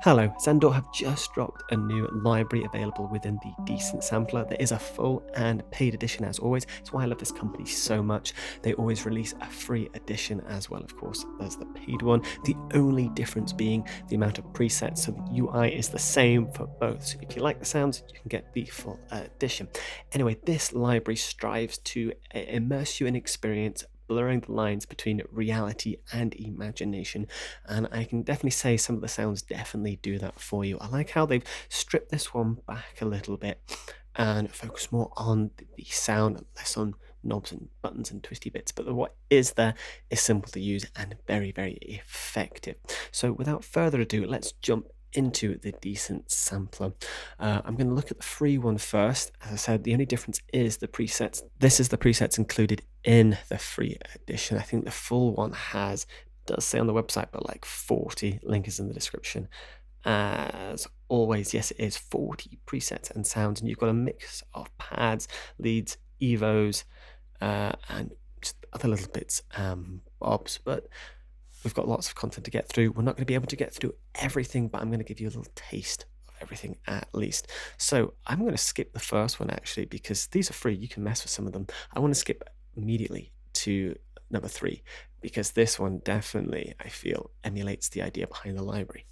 Hello, ZenDAW have just dropped a new library available within the Decent sampler. There is a full and paid edition as always. It's why I love this company so much. They always release a free edition as well, of course, there's the paid one. The only difference being the amount of presets, so the UI is the same for both. So if you like the sounds, you can get the full edition. Anyway, this library strives to immerse you in experience, blurring the lines between reality and imagination, and I can definitely say some of the sounds definitely do that for you. I like how they've stripped this one back a little bit and focus more on the sound, less on knobs and buttons and twisty bits, but what is there is simple to use and very, very effective. So without further ado, let's jump into the Decent sampler. I'm going to look at the free one first. As I said, the only difference is the presets. This is the presets included in the free edition. I think the full one does say on the website, but like 40. Link is in the description. As always, yes, it is 40 presets and sounds, and you've got a mix of pads, leads, evos, and just other little bits, bobs, but we've got lots of content to get through. We're not going to be able to get through everything, but I'm going to give you a little taste of everything at least. So I'm going to skip the first one actually, because these are free. You can mess with some of them. I want to skip immediately to number 3, because this one definitely, I feel, emulates the idea behind the library.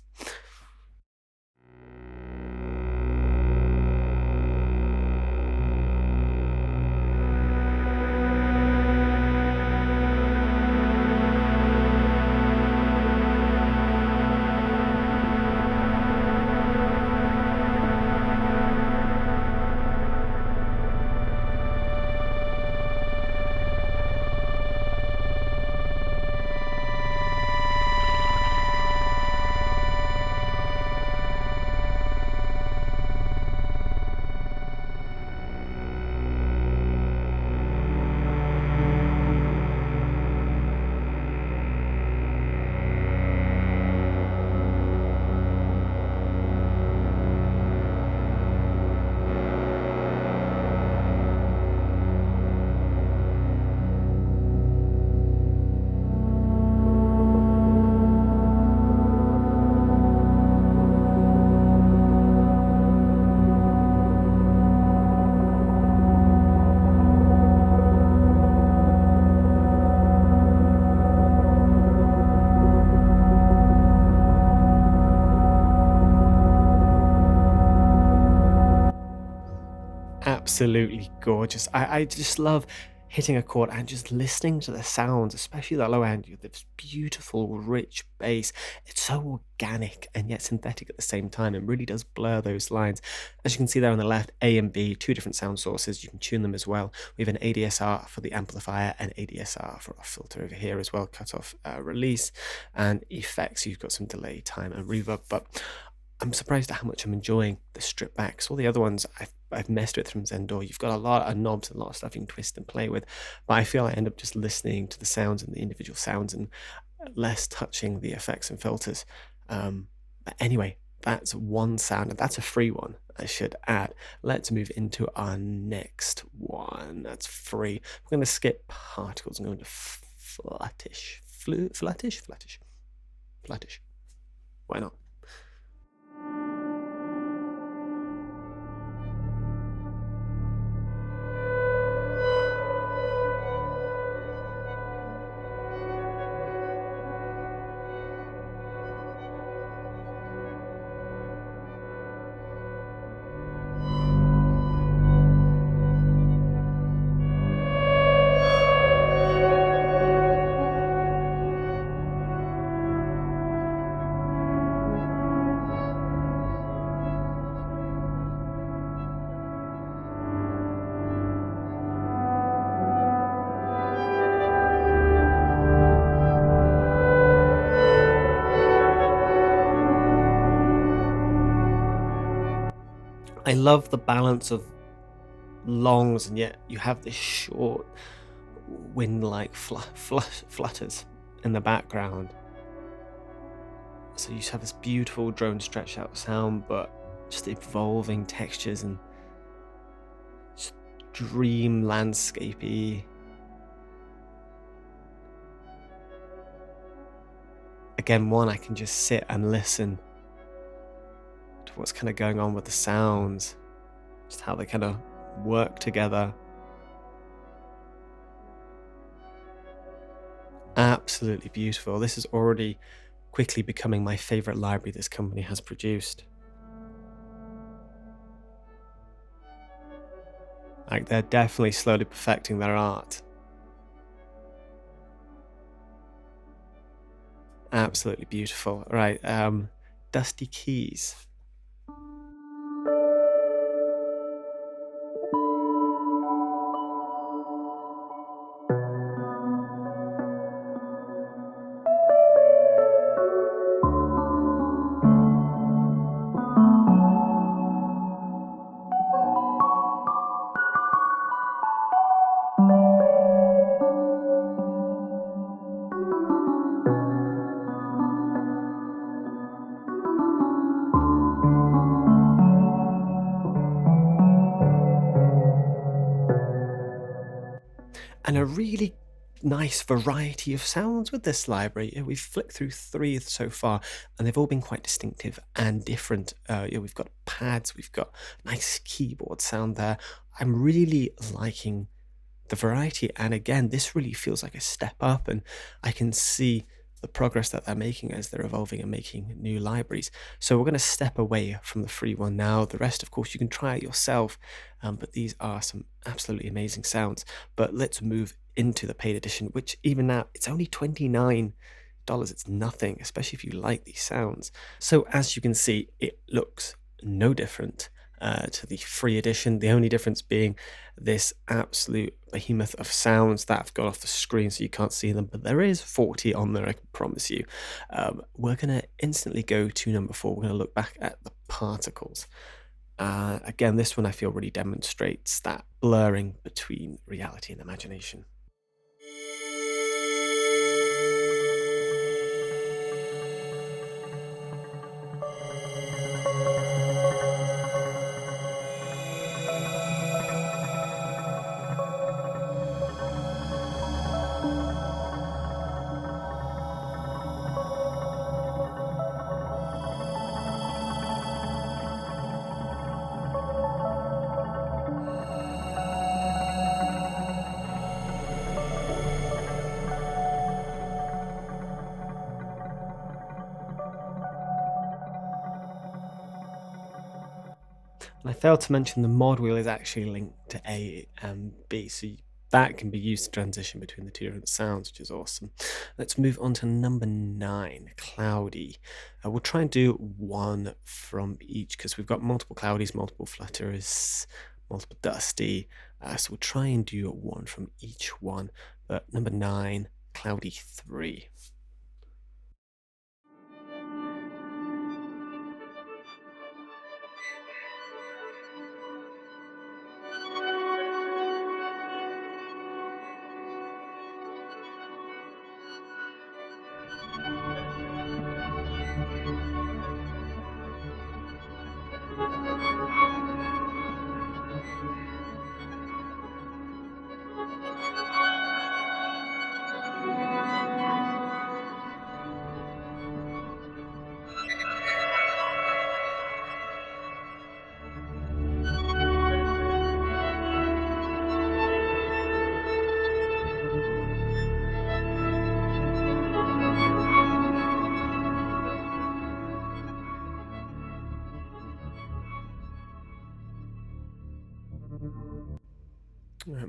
Absolutely gorgeous. I just love hitting a chord and just listening to the sounds, especially the low end. You have this beautiful, rich bass. It's so organic and yet synthetic at the same time, and really does blur those lines. As you can see there on the left, A and B, 2 different sound sources. You can tune them as well. We have an ADSR for the amplifier and ADSR for our filter over here as well, cut off release, and effects. You've got some delay, time, and reverb, but I'm surprised at how much I'm enjoying the strip back. So all the other ones I've messed with from ZenDAW. You've got a lot of knobs and a lot of stuff you can twist and play with, but I feel I end up just listening to the sounds and the individual sounds and less touching the effects and filters. But anyway, that's one sound, and that's a free one, I should add. Let's move into our next one. That's free. We're going to skip particles and go into Flutish. Flutish. Why not? I love the balance of longs, and yet you have this short wind-like flutters in the background. So you just have this beautiful drone stretched out sound, but just evolving textures and just dream landscapey. Again, one I can just sit and listen what's kind of going on with the sounds, just how they kind of work together. Absolutely beautiful. This is already quickly becoming my favorite library this company has produced. Like, they're definitely slowly perfecting their art. Absolutely beautiful. Right, Dusty Keys. And a really nice variety of sounds with this library. We've flicked through 3 so far, and they've all been quite distinctive and different. We've got pads, we've got nice keyboard sound there. I'm really liking the variety, and again, this really feels like a step up, and I can see the progress that they're making as they're evolving and making new libraries. So we're going to step away from the free one now. The rest, of course, you can try it yourself, but these are some absolutely amazing sounds. But let's move into the paid edition, which even now, it's only $29. It's nothing, especially if you like these sounds. So as you can see, it looks no different to the free edition. The only difference being this absolute behemoth of sounds that have gone off the screen so you can't see them, but there is 40 on there, I can promise you. We're going to instantly go to number 4. We're going to look back at the particles. Again, this one I feel really demonstrates that blurring between reality and imagination. And I failed to mention the mod wheel is actually linked to A and B, so that can be used to transition between the two different sounds, which is awesome. Let's move on to number 9, Cloudy. We'll try and do one from each because we've got multiple Cloudies, multiple Flutters, multiple Dusty. So we'll try and do one from each one. But number 9, Cloudy 3.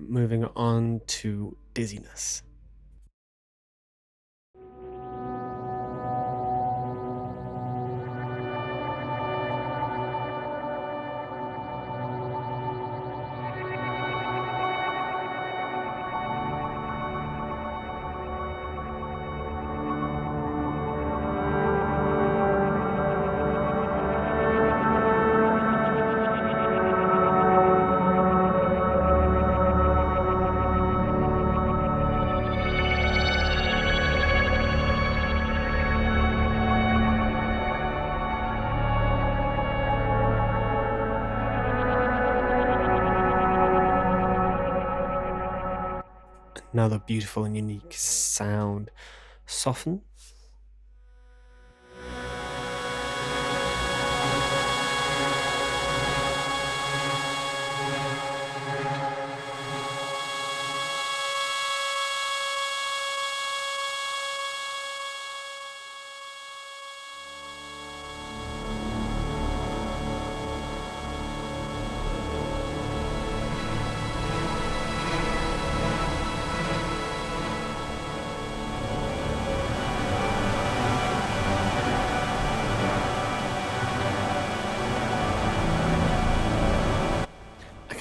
Moving on to Dizziness. Another beautiful and unique sound. Soften.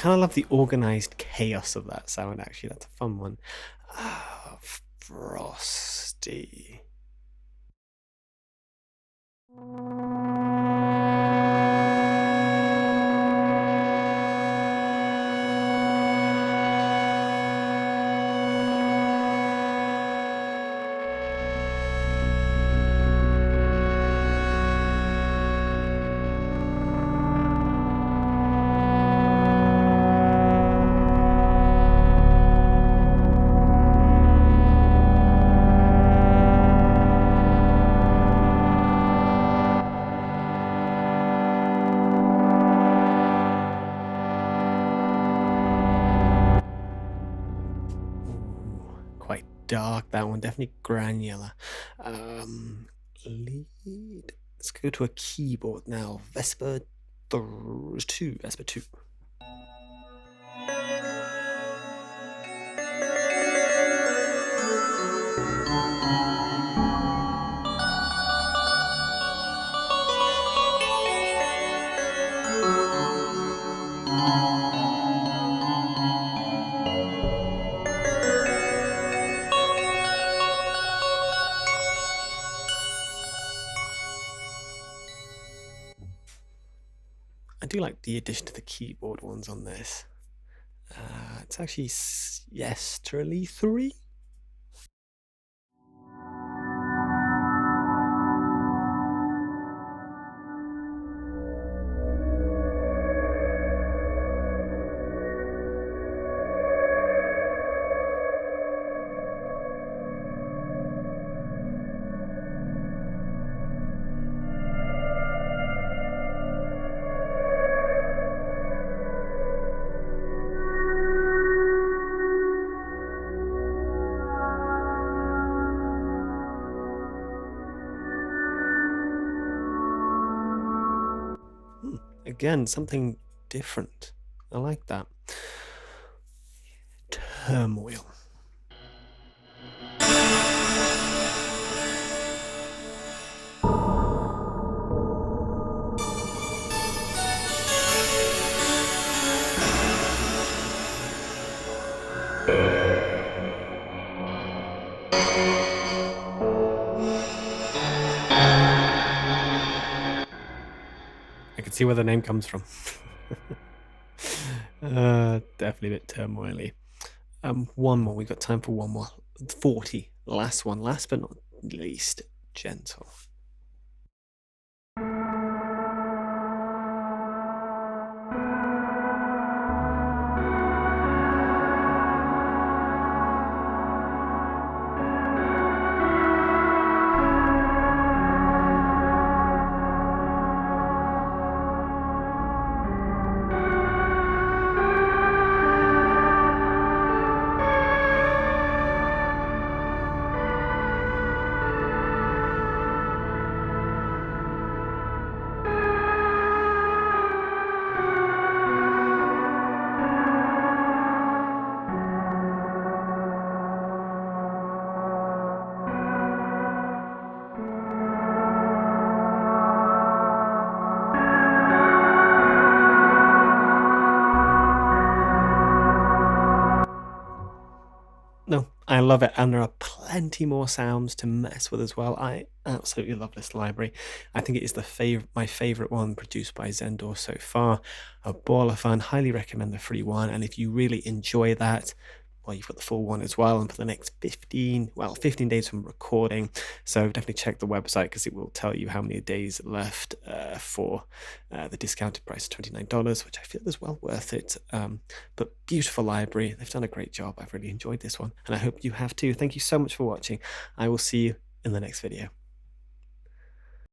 kind of love the organized chaos of that sound, actually. That's a fun one. Frosty. Quite dark, that one, definitely granular. Lead. Let's go to a keyboard now. Vesper 2. Vesper 2. I do like the addition to the keyboard ones on this. It's actually Yesterly 3. Again, something different. I like that. Turmoil. I can see where the name comes from. Definitely a bit turmoily. One more. We've got time for one more. 40. Last one. Last but not least, gentle. No, I love it, and there are plenty more sounds to mess with as well. I absolutely love this library. I think it is my favorite one produced by ZenDAW so far. A ball of fun. Highly recommend the free one, and if you really enjoy that, well, you've got the full one as well, and for the next 15 days from recording. So definitely check the website because it will tell you how many days left for the discounted price of $29, which I feel is well worth it. But beautiful library. They've done a great job. I've really enjoyed this one, and I hope you have too. Thank you so much for watching. I will see you in the next video.